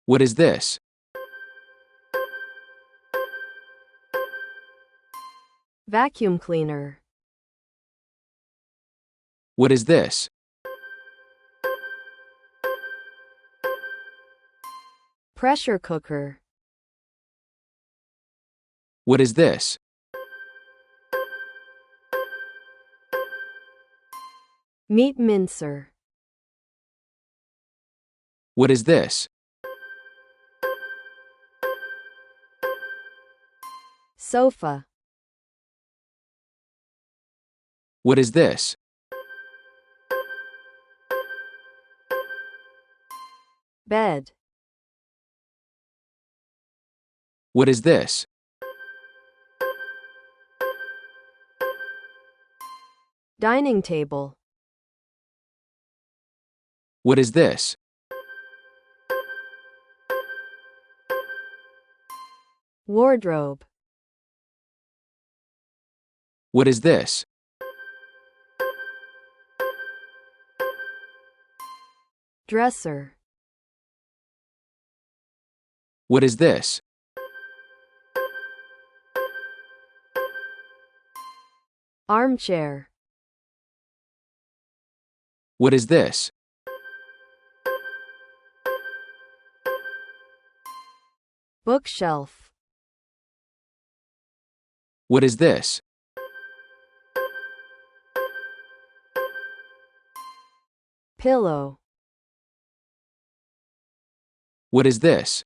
What is this? Vacuum cleaner. What is this? Pressure cooker. What is this? Meat mincer. What is this? Sofa. What is this? Bed. What is this? Dining table. What is this? Wardrobe. What is this? Dresser. What is this? Armchair. What is this? Bookshelf. What is this? Pillow. What is this?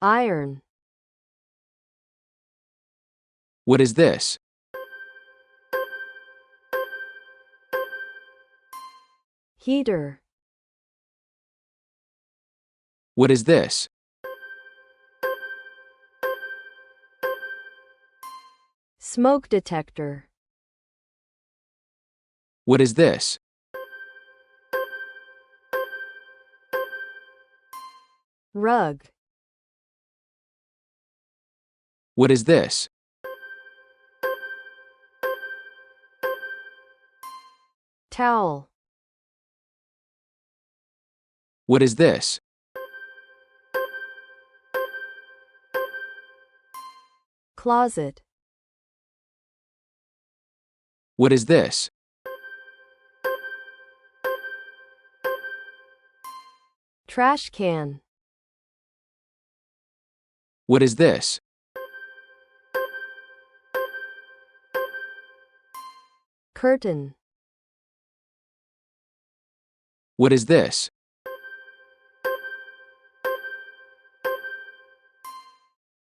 Iron. What is this? Heater. What is this? Smoke detector. What is this? Rug. What is this? Towel. What is this? Closet. What is this? Trash can. What is this? Curtain. What is this?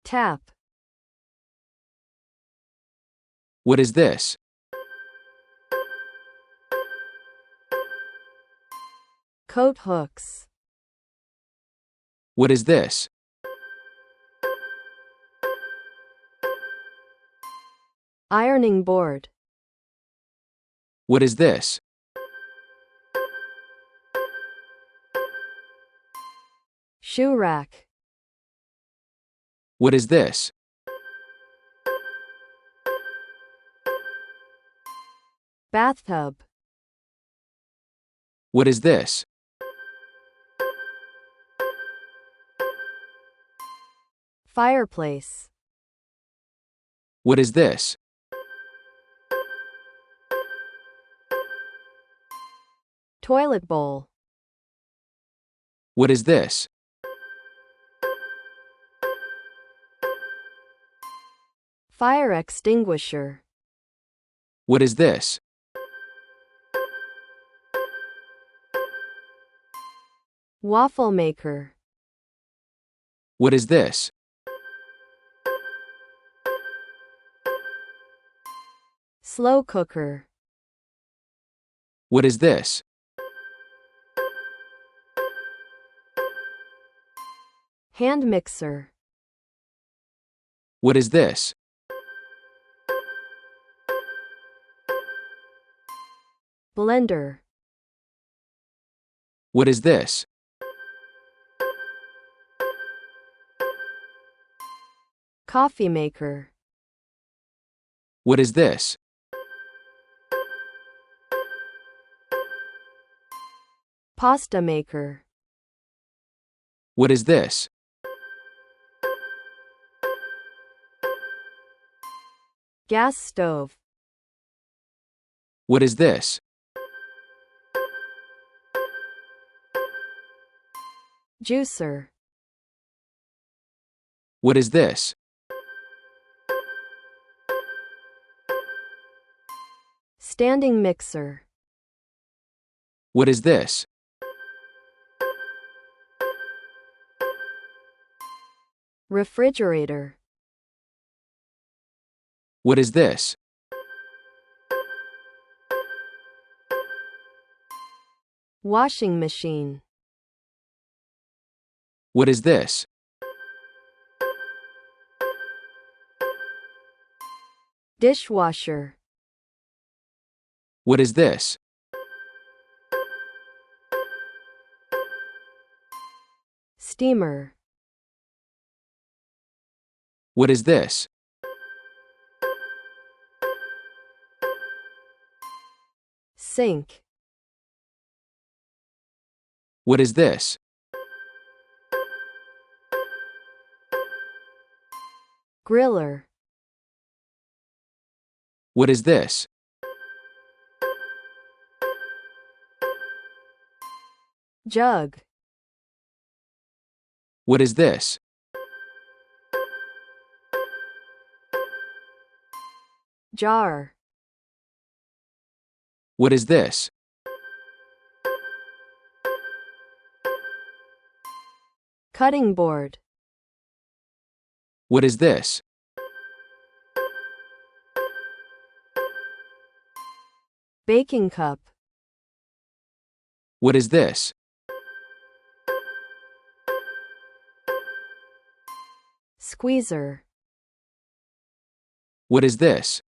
Tap. What is this? Coat hooks. What is this? Ironing board. What is this? Shoe rack. What is this? Bathtub. What is this? Fireplace. What is this? Toilet bowl. What is this? Fire extinguisher. What is this? Waffle maker. What is this? Slow cooker. What is this? Hand mixer. What is this? Blender. What is this? Coffee maker. What is this? Pasta maker. What is this? Gas stove. What is this? Juicer. What is this? Standing mixer. What is this? Refrigerator. What is this? Washing machine. What is this? Dishwasher. What is this? Steamer. What is this? Sink. What is this? Griller. What is this? Jug. What is this? Jar. What is this? Cutting board. What is this? Baking cup. What is this? Squeezer. What is this?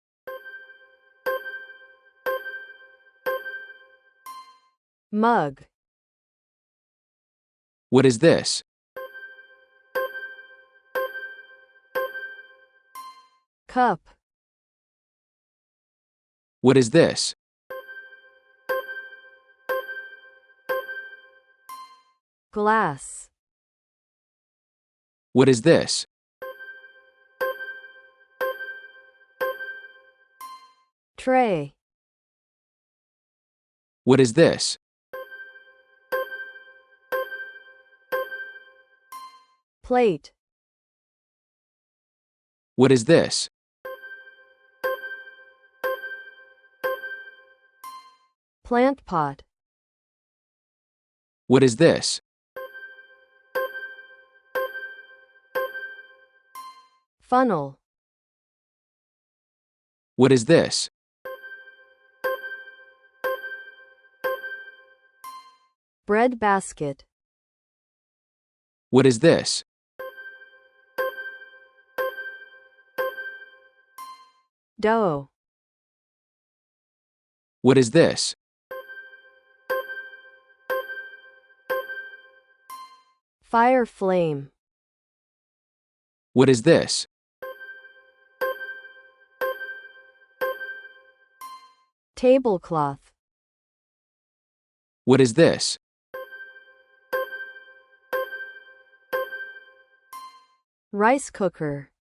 Mug. What is this? Cup. What is this? Glass. What is this? Tray. What is this? Plate. What is this? Plant pot. What is this? Funnel. What is this? Bread basket. What is this? Dough. What is this? Fire flame. What is this? Tablecloth. What is this? Rice cooker.